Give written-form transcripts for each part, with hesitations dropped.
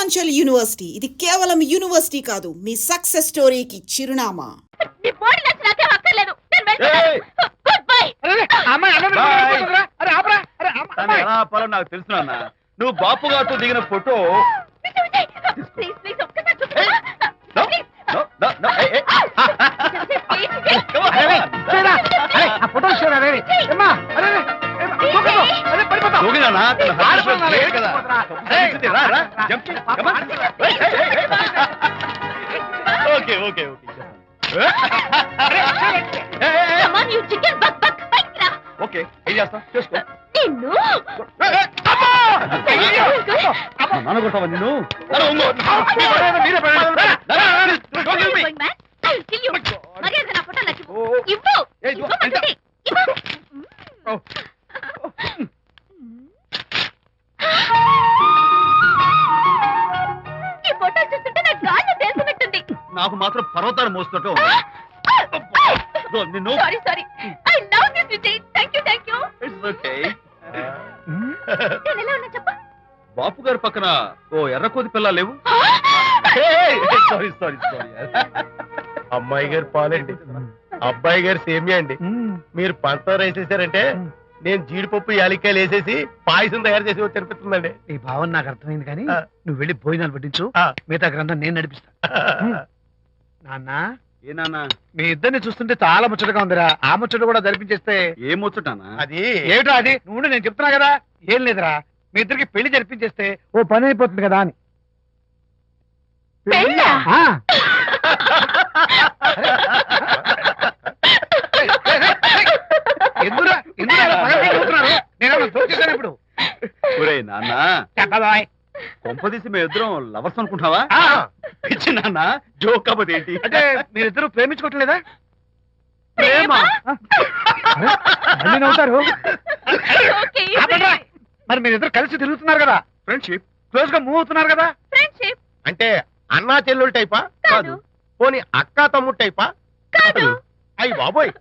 Purvanchal university ఇది కేవలం university కాదు, మీ సక్సెస్ స్టోరీకి చిరునామా. నాకు తెలుసు నాన్న, నువ్వు బాపు గారితో దిగిన ఫోటో ఓకే ఏం చేస్తావు చేసుకో. నాన్న కొట్టావా నిన్ను? నాకు మాత్రం పర్వతాలు మోస్తున్నట్టు నిన్ను. బాపు గారి పక్కన ఓ ఎర్రకోతి పిల్ల లేవు? Sorry sorry sorry. అమ్మాయి గారు పాలండి, అబ్బాయి గారు సేమియా అండి. మీరు పంచదార వేసేసారంటే నేను జీడిపప్పు యాలక్కాయలు వేసేసి పాయసం తయారు చేసి తినిపిస్తుందండి. ఈ భావన నాకు అర్థమైంది, కానీ నువ్వు వెళ్ళి భోజనాలు పట్టించు, మిగతా గ్రంథం నేను నడిపిస్తా. నాన్న, ఏ నాన్న, మీ ఇద్దరిని చూస్తుంటే చాలా ముచ్చటగా ఉందిరా. ఆ ముచ్చట కూడా జరిపించేస్తే. ఏం ముచ్చటానా? అది ఏమిటో అది నువ్వు నేను చెప్తున్నా కదా. ఏం లేదురా, మీ ఇద్దరికి పెళ్లి జరిపించేస్తే ఓ పని అయిపోతుంది కదా అని. ఇప్పుడు నాన్న కొంపదీసి మేము ఇద్దరం లవర్స్ అనుకుంటావా? పిచ్చి నాన్న, జోక్ కాబట్టి ఏంటి అంటే మీరిద్దరు ప్రేమించుకోవట్లేదా? ప్రేమ నవ్వుతారు. మరి మీరిద్దరు కలిసి తిరుగుతున్నారు కదా, ఫ్రెండ్షిప్, క్లోజ్ గా మూవ్ అవుతున్నారు కదా. అంటే అన్నా చెల్లెలు టైపా? కాదు. పోనీ అక్కా తమ్ముడు టైపా? కాదు. అయ్యి బాబోయ్,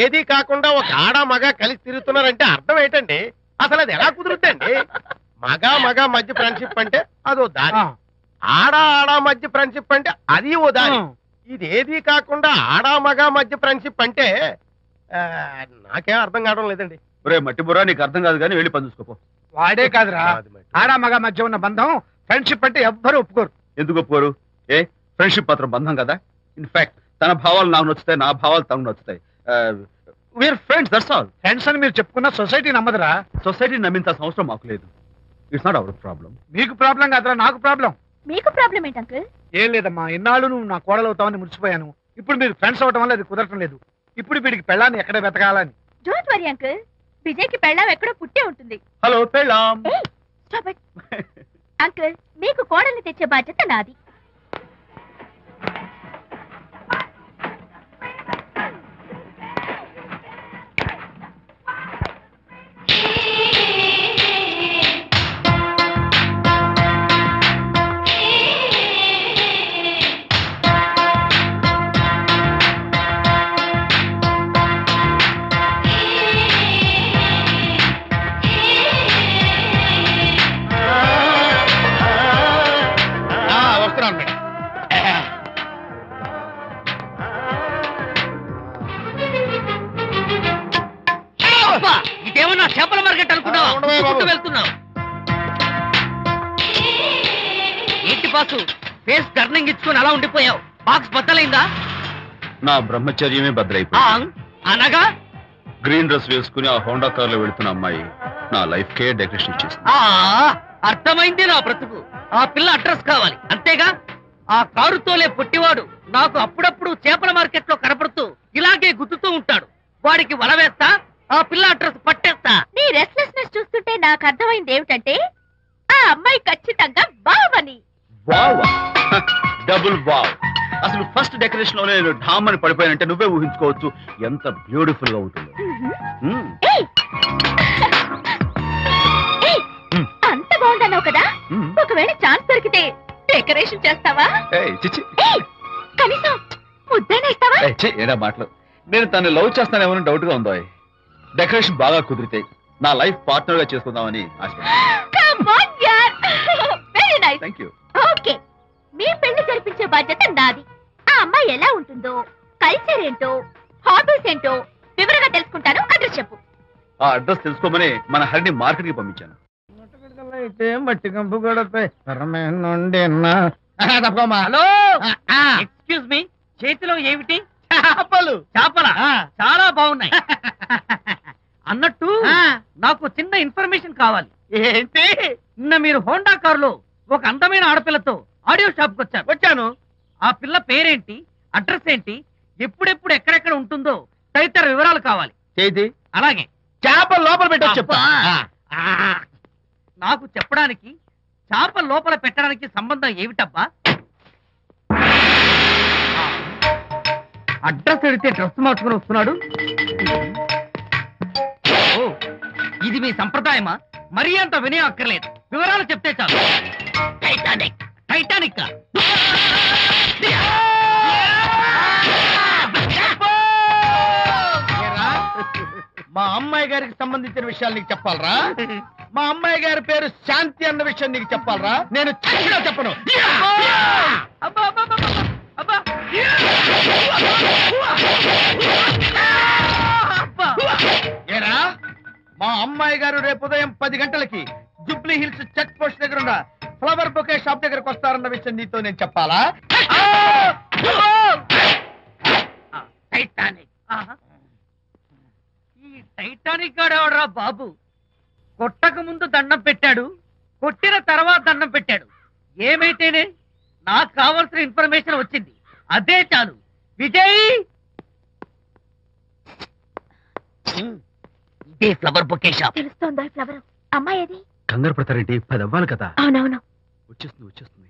ఏది కాకుండా ఒక ఆడ మగ కలిసి తిరుగుతున్నారంటే అర్థం ఏంటండి? అసలు అది ఎలా కుదురుద్దండి? మగ మగ మధ్య ఫ్రెండ్షిప్ అంటే అదో దారి, ఆడ ఆడ మధ్య ఫ్రెండ్షిప్ అంటే అది ఓ దారి. ఇది ఏది కాకుండా ఆడ మగ మధ్య ఫ్రెండ్షిప్ అంటే నాకేం అర్థం కావడం లేదండి. ఒరే మట్టి బుర్రా, నీకు అర్థం కాదు కానీ వెళ్ళి పని చూసుకోపో. వాడే కాదురా, ఆడ మగ మధ్య ఉన్న బంధం ఫ్రెండ్షిప్ అంటే ఎవ్వరు ఒప్పుకోరు. ఎందుకు ఒప్పుకోరు? ఏ ఫ్రెండ్షిప్ మాత్రం బంధం కదా. ఇన్ఫాక్ట్ తన భావాలు నాకు నచ్చుతాయి, నా భావాలు తనకు నచ్చుతాయి. We're friends, that's all. Friends అని మీరు చెప్పుకున్న సొసైటీ నమ్మదురా. సొసైటీ నమ్మింత అవసరం మాకు లేదు. It's not our problem. మీకు ప్రాబ్లం కాదురా, నాకు ప్రాబ్లం. మీకు ప్రాబ్లం ఏంటి అంకుల్? ఏం లేదమ్మా, ఇన్నాళ్ళు నువ్వు నా కోడలు అవుతావని మురిసిపోయాను. ఇప్పుడు మీరు ఫ్రెండ్స్ అవటం వల్ల అది కుదరటం లేదు. ఇప్పుడు వీడికి పెళ్ళాన్ని ఎక్కడ వెతకాలని. డోంట్ వరీ అంకుల్, విజయ్కి పెళ్ళాం ఎక్కడో పుట్టే ఉంటుంది. హలో పెళ్ళాం. అంకుల్, మీకు కోడల్ని తెచ్చే బాధ్యత నాది. ఇదేమన్నా చేపల మార్కెట్ అనుకున్నావా? వెళ్తున్నావు ఏంటి బాసు, ఫేస్ టర్నింగ్ ఇచ్చుకొని అలా ఉండిపోయావు? బాక్స్ బద్దలైందా? నా బ్రహ్మచర్యమే బద్దలైపోయింది. అనగా గ్రీన్ డ్రెస్ వేసుకుని ఆ హోండా కార్ లో వెళుతున్న అమ్మాయి నా లైఫ్ కే డెకరేషన్ ఇచ్చేసింది. అర్థమైంది నా బ్రతుకు. ఆ పిల్ల అడ్రస్ కావాలి అంతేగా. ఆ కారుతోలే పొట్టివాడు నాకు అప్పుడప్పుడు చేపల మార్కెట్ లో కనపడుతూ ఇలాగే గుద్దుతూ ఉంటాడు. వాడికి వల వేస్తా, ఆ పిల్ల అడ్రస్ పట్టేస్తా. నీ రెస్ట్లెస్నెస్ చూస్తుంటే నాకు అర్థమైంది ఏమిటంటే ఆ అమ్మాయి ఖచ్చితంగా బావని. Wow, double wow. అసలు ఫస్ట్ డెకరేషన్ లోనే నేను ఢామ్ అని పడిపోయానంటే నువ్వే ఊహించుకోవచ్చు ఎంత బ్యూటిఫుల్ గా ఉంటుందో. అంత బాగుందన్నావు కదా, ఒకవేళ ఛాన్స్ దొరికితే డెకరేషన్ చేస్తావా? కనీసం ముద్దైనా ఇస్తావా? ఏడా మాటలు. నేను తను లవ్ చేస్తానేమో డౌట్ గా ఉందో. డెకరేషన్ బాగా కుదిరితే నా లైఫ్ పార్ట్నర్ గా చేసుకుందామని ఆశ. Come on, yaar. Very nice. Thank you. Okay, మీ పెళ్లి జరిపించే బాధ్యత నాది. ఆ అమ్మాయి ఎలా ఉంటుందో, కల్చర్ ఏంటో, హాబీస్ ఏంటో వివరంగా తెలుసుకుంటాను. అడ్రస్ చెప్పు. ఆ అడ్రస్ తెలుసుకోమని మన హరిని మార్కెట్ కి పంపించాను. అయితే మట్టి కంపు కూడా తప్పమ్మా. హలో, ఎక్స్క్యూజ్ మీ, చేతిలో ఏమిటి? చేపలు. చేపల? చాలా బాగున్నాయి. అన్నట్టు నాకు చిన్న ఇన్ఫర్మేషన్ కావాలి. ఏంటి? నిన్న మీరు హోండా కారులో ఒక అందమైన ఆడపిల్లతో ఆడియో షాప్ కు వచ్చారు. వచ్చాను. ఆ పిల్ల పేరేంటి, అడ్రస్ ఏంటి, ఎప్పుడెప్పుడు ఎక్కడెక్కడ ఉంటుందో తదితర వివరాలు కావాలి. చేతి అలాగే చేపలు లోపల పెట్టి చెప్తా. నాకు చెప్పడానికి చేప లోపల పెట్టడానికి సంబంధం ఏమిటబ్బా? అడ్రస్ అడిగితే డ్రెస్ మార్చుకుని వస్తున్నాడు. ఓ, ఇది మీ సంప్రదాయమా? మరీ అంత వినయం అక్కర్లేదు, వివరాలు చెప్తే చాలు. టైటానిక్. టైటానిక్ మా అమ్మాయి గారికి సంబంధించిన విషయాలు నీకు చెప్పాలరా? మా అమ్మాయి గారి పేరు శాంతి అన్న విషయం నీకు చెప్పాలరా? నేను చచ్చినా చెప్పను. అబ్బా, అబ్బా, అబ్బా, అబ్బా. అబ్బా. ఏరా, మా అమ్మాయి గారు రేపు ఉదయం 10 గంటలకి జూబ్లీ హిల్స్ చెక్ పోస్ట్ దగ్గర ఉన్న ఫ్లవర్ బొకే షాప్ దగ్గరకు వస్తారన్న విషయం నీతో నేను చెప్పాలా? టైటానిక్. ఈ టైటానిక్ గాడెవడరా బాబు? కొట్టక ముందు దండం పెట్టాడు, కొట్టిన తర్వాత దండం పెట్టాడు. ఏమైతేనే నాకు కావాల్సిన ఇన్ఫర్మేషన్ వచ్చింది, అదే చాలు. విజయ్, ఇదే ఫ్లవర్ బొకే షాప్. తెలుస్తోందా ఫ్లవర్? అమ్మాయి ఏది? కంగారు పడతారేంటి? 10 అవ్వాలి కదా. అవునవును. వచ్చేస్తుంది వచ్చేస్తుంది.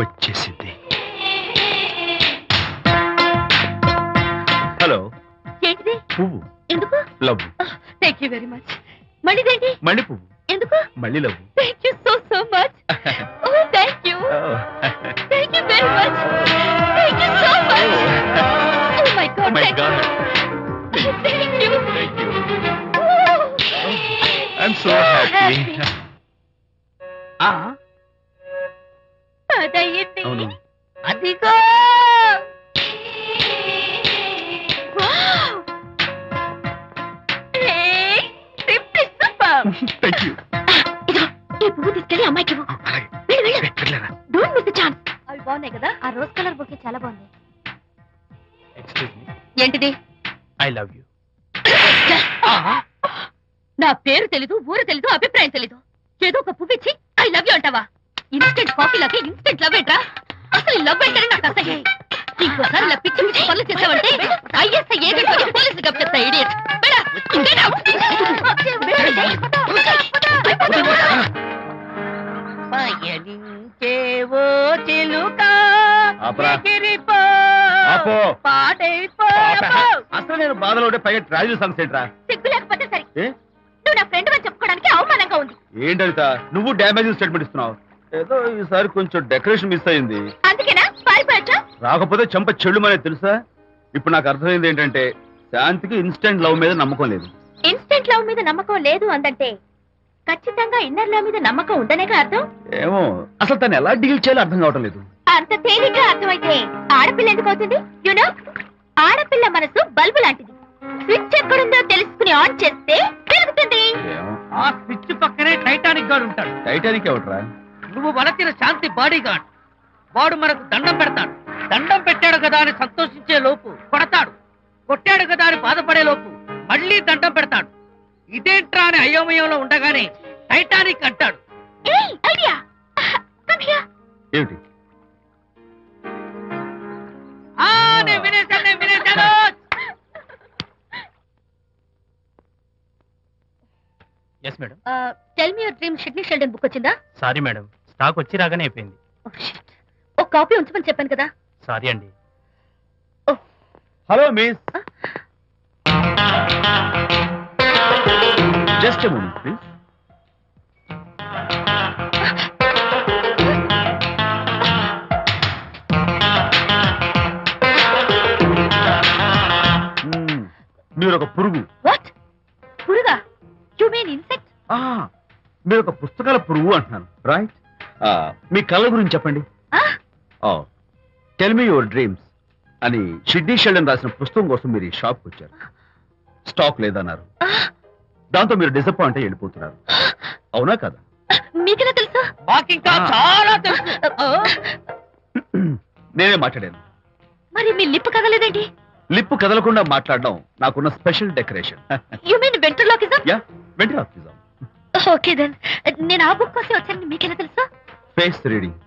వచ్చేసింది. హలో. ఏంటిది? పువ్వు. ఎందుకు? Love. Thank you very much. మళ్ళీదేంటి? మళ్ళీ పువ్వు. ఎందుకు? మళ్ళీ love. Thank you so much. Oh thank you. Thank you very much. Thank you so much. Oh my god. My god. Thank you. Thank you. I'm so happy. అదయ్యింది. అవును. అదిగో. Thank you. ఈ పువ్వు తీసుకెళ్ళి అమ్మాయికి ఇవ్వు. వెళ్ళు, వెళ్ళు. Don't miss the chance. అవి బాగున్నాయి కదా? ఆ రోజ్ కలర్ బొకే చాలా బాగుంది. Excuse me. ఏంటిది? I love you. నా పేరు తెలీదు, ఊరు తెలీదు, అభిప్రాయం తెలీదు. ఏదో ఒక పువ్వు ఇచ్చి ఐ లవ్ యూ అంటావా? ఇన్స్టెంట్ కాఫీ లాగే ఇన్స్టెంట్ లవ్ ఏంట్రా? అసలు లవ్ ఏంటని నాకు అసహ్యం. ఇంకోసారి ఇలా పిచ్చి పిచ్చి పనులు చేసావంటే ఐఎస్ఐ ఏజెంట్ వచ్చి పోలీసులు చెప్తా. ఇడియట్. పయనించేవో చిలుక ఆపరా. ఎగిరిపో, ఆపో. పాడైపో. అసలు నేను బాధలో ఉంటే పైగా ట్రాజడీ సాంగ్స్ ఏంట్రా? సిగ్గు లేకపోతే సరే. ఏ? నువ్వు నా ఫ్రెండ్ అని చెప్పుకోవడానికి అవమానంగా ఉంది. ఏంటంట నువ్వు డ్యామేజింగ్ స్టేట్మెంట్ ఇస్తున్నావు? ఏదో ఈసారి కొంచెం డెకరేషన్ మిస్ అయింది. అందుకేనా పారిపోయచ్చా? రాకపోతే చెంప చెల్లుమనే తెలుసా? ఇప్పుడు నాకు అర్థమైంది ఏంటంటే శాంతికి ఇన్స్టెంట్ లవ్ మీద నమ్మకం లేదు. ఇన్స్టెంట్ లవ్ మీద నమ్మకం లేదు అందంటే ఖచ్చితంగా ఇన్నర్ లవ్ మీద నమ్మకం ఉందనేగా అర్థం. ఏమో అసలు తను ఎలా డీల్ చేయాలో అర్థం కావటం లేదు. అంత తేలిగ్గా అర్థమైతే ఆడపిల్ల ఎందుకు అవుతుంది? యునో, ఆడపిల్ల మనసు బల్బు లాంటిది. స్విచ్ ఎక్కడుందో తెలుసుకుని ఆన్ చేస్తే పెరుగుతుంది. ఏమో. ఆ స్విచ్ పక్కనే టైటానిక్ గాడు ఉంటాడు. టైటానిక్ ఎవట్రా? నువ్వు వలచిన శాంతి బాడీ గార్డ్. వాడు మనకు దండం పెడతాడు. దండం పెట్టాడు కదా అని సంతోషించే లోపు కొడతాడు. కొట్టాడు కదా అని బాధపడే లోపు మళ్ళీ దండం పెడతాడు. ఇదేంట్రా అని అయోమయంలో ఉండగానే టైటానిక్ అంటాడు. ఏయ్, ఐడియా. Come here. ఏమిటి? నేను వినేశాను. Yes madam. Tell me your dream Sidney Sheldon book వచ్చిందా? సారీ మేడం, స్టాక్ వచ్చి రాగానే అయిపోయింది. ఒక కాపీ ఉంచమని చెప్పాను కదా. సారీ అండి. Hello miss. Just a moment please. మీరు ఒక పురుగు. వాట్? పురుగా? You mean insect? మీరు ఒక పుస్తకాల పురుగు అంటున్నాను, రైట్? మీ కళ గురించి చెప్పండి. టెల్ మీ యువర్ డ్రీమ్స్ అని షిడ్నీ షెల్డన్ రాసిన పుస్తకం కోసం మీరు ఈ షాప్కి వచ్చారు. స్టాక్ లేదన్నారు. దాంతో మీరు డిసప్పాయింట్ అయ్యి వెళ్ళిపోతున్నారు. అవునా కదా? మీకెలా తెలుసు? మాకింకా చాలా తెలుసు. నేనే మాట్లాడాను. మరి మీ లిప్ కదలేదండి? లిప్పు కదలకుండా మాట్లాడడం నాకున్న special decoration. You mean ventriloquism? Yeah, ventriloquism. Okay then. నేను ఆ బుక్ కోసం వచ్చానని మీకెలా తెలుసు? Face reading.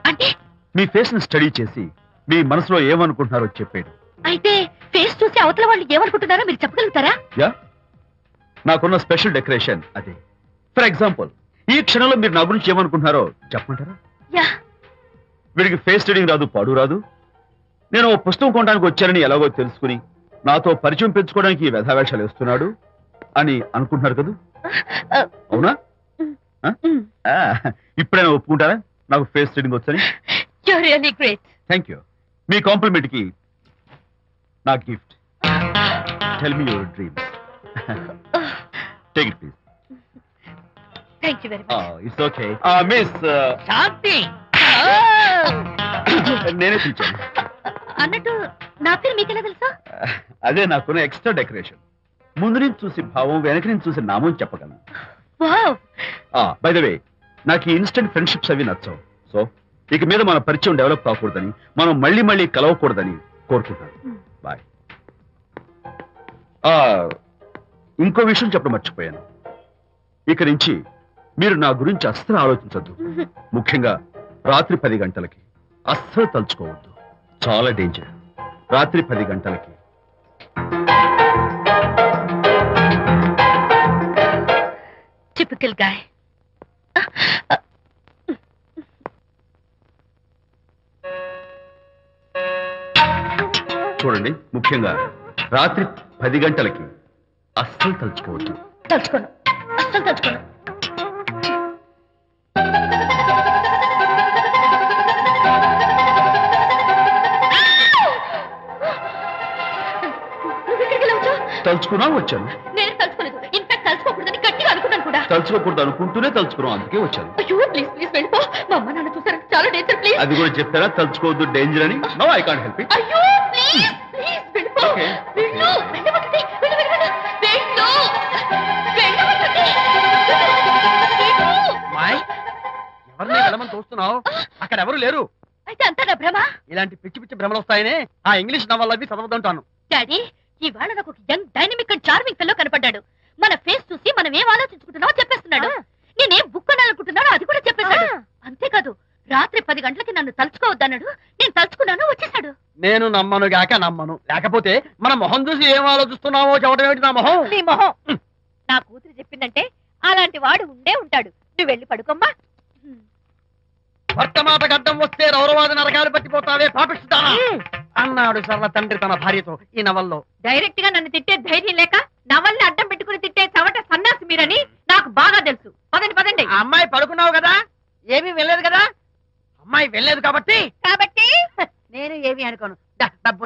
అంటే మీ ఫేస్ ని స్టడీ చేసి మీ మనసులో ఏమనుకుంటున్నారో చెప్పేది. అయితే ఫేస్ చూసి అవతల వాళ్ళు ఏమనుకుంటున్నారో మీరు చెప్పగలుగుతారా? యా, నాకున్న స్పెషల్ డెకరేషన్ అదే. ఫర్ ఎగ్జాంపుల్, ఈ క్షణంలో మీరు నా గురించి ఏమనుకుంటున్నారో చెప్పమంటారా? యా. వీడికి ఫేస్ రీడింగ్ రాదు, పాడు రాదు. నేను ఓ పుస్తకం కొనడానికి వచ్చానని ఎలాగో తెలుసుకుని నాతో పరిచయం పెంచుకోవడానికి ఈ వ్యధావేషాలు వేస్తున్నాడు అని అనుకుంటున్నారు కదా? అవునా? ఇప్పుడైనా ఒప్పుకుంటారా నాకు ఫేస్ రీడింగ్ వచ్చని? You are really great. Thank you. మీ కాంప్లిమెంట్ కి నా గిఫ్ట్. Tell me your dreams. Take it please. Thank you very much. It's okay. Miss Shanti. నేనే పిలిచాను. అన్నట్టు నా పేరు మీకెలా తెలుసా? అదే నాకున్న ఎక్స్ట్రా డెకరేషన్. ముందు నుంచి చూసి భావం, వెనక నుంచి చూసి నామం చెప్పగలను. వావ్. బై ద వే, నాకు ఈ ఇన్స్టెంట్ ఫ్రెండ్షిప్స్ అవి నచ్చవు. సో ఇక మీద మన పరిచయం డెవలప్ కాకూడదని, మనం మళ్ళీ మళ్ళీ కలవకూడదని కోరుకుంటాను. బాయ్. ఇంకో విషయం చెప్పడం మర్చిపోయాను. ఇక నుంచి మీరు నా గురించి అస్సలు ఆలోచించద్దు. ముఖ్యంగా రాత్రి 10 గంటలకి అస్సలు తలుచుకోవద్దు. చాలా డేంజర్. రాత్రి 10 గంటలకి. Typical guy. చూడండి, ముఖ్యంగా రాత్రి 10 గంటలకి అస్సలు తలుచుకోవద్దు. తలుచుకోను, అస్సలు తలుచుకోను. తలుచుకున్నా వచ్చాను. నేను తలుచుకోలేదు. ఇన్ఫాక్ట్ తలుచుకోకూడదని గట్టిగా అనుకున్నాను కూడా. తలుచుకోకూడదు అనుకుంటూనే తలుచుకున్నాం, అందుకే వచ్చాను. అయ్యో ప్లీజ్ ప్లీజ్ వెళ్ళిపో. మా అమ్మ నాన్న చూసారు, చాలా డేంజర్. ప్లీజ్. అది కూడా చెప్తారా తలుచుకోవద్దు డేంజర్ అని? No, I can't help it. అయ్యో ప్లీజ్ ప్లీజ్ వెళ్ళిపో. Okay. వెళ్ళు, వెళ్ళమంటుంది. వెళ్ళు, వెళ్ళు, వెళ్ళు. వెళ్ళు. వెళ్ళమంటుంది. వెళ్ళు. మాయ్, ఎవరిని వెళ్ళమని చూస్తున్నావు? అక్కడ ఎవరు లేరు. అయితే అంతా నా భ్రమ? ఇలాంటి పిచ్చి పిచ్చి భ్రమలు వస్తాయనే ఆ ఇంగ్లీష్ నవల్ అవి చదవదంటాను. డాడీ, ఇవాళ నాకు ఒక young dynamic and charming fellow కనపడ్డాడు. మన ఫేస్ చూసి మనం ఏం ఆలోచించుకుంటున్నామో చెప్పేస్తున్నాడు. నేనేం బుక్ కొనాలనుకుంటున్నానో అది కూడా చెప్పేశాడు. అంతేకాదు, రాత్రి 10 గంటలకి నన్ను తలుచుకోవద్దన్నాడు. నేను తలుచుకున్నాను, వచ్చేసాడు. నేను నమ్మను గాక నమ్మను. లేకపోతే మన మొహం చూసి ఏం ఆలోచిస్తున్నావో చెప్పడం ఏమిటి నా మొహం? నీ మొహం. నా కూతురు చెప్పిందంటే అలాంటి వాడు ఉండే ఉంటాడు. నువ్వు వెళ్ళి పడుకోమ్మా. భర్త మాట గడ్డం వస్తే రౌరవాది నరకాలు పట్టిపోతావే పాపిస్తానా అన్నాడు సర్వ తండ్రి తన భార్యతో ఈ నవల్లో. డైరెక్ట్ గా నన్ను తిట్టే ధైర్యం లేక నవల్ని అడ్డం పెట్టుకుని తిట్టే చవట సన్నాసి మీరని నాకు బాగా తెలుసు. పదండి పదండి. ఆ అమ్మాయి పడుకున్నావు కదా, ఏమీ వెళ్ళలేదు కదా. అమ్మాయి వెళ్ళలేదు కాబట్టి నేను ఏమీ అనుకోను. డబ్బు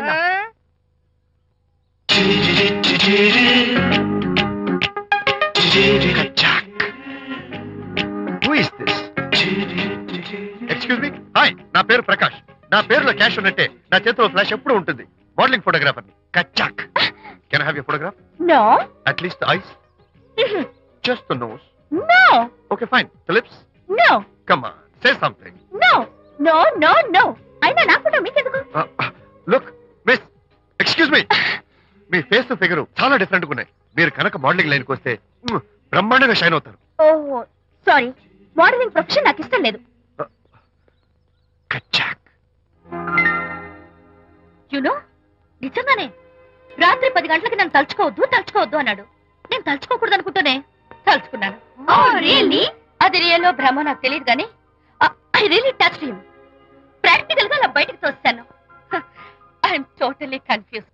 ఎక్స్క్యూజ్ మీ. హాయ్, నా పేరు ప్రకాష్. నా పేరులో క్యాష్ ఉన్నట్టే నా చేతిలో ఫ్లాష్ ఎప్పుడు ఉంటుంది. మోడలింగ్ ఫోటోగ్రాఫర్ కచ్చాక్. Can I have your photograph? No. At least the eyes, just the nose. No. Okay fine. The lips? No. Come on, say something. No no no no. అయినా నాకు మీకెందుకు? Look miss, excuse me. మీ face figure చాలా different గా ఉన్నాయి. మీరు కనుక modelling లైన్కి వస్తే బ్రహ్మాండంగా షైన్ అవుతారు. ఓహో సారీ, మోడలింగ్ ప్రొఫెషన్ నాకు ఇష్టం లేదు. కచ్చాక్. యునో, నిజంగానే రాత్రి 10 గంటలకి నన్ను తలుచుకోవద్దు అన్నాడు. నేను తలుచుకోకూడదు అనుకుంటూనే తలుచుకున్నాను. అది రియల్లో భ్రమ నాకు తెలియదు కానీ I really touch him. Practical గా అలా బయటకు తోస్తాను. I'm totally confused.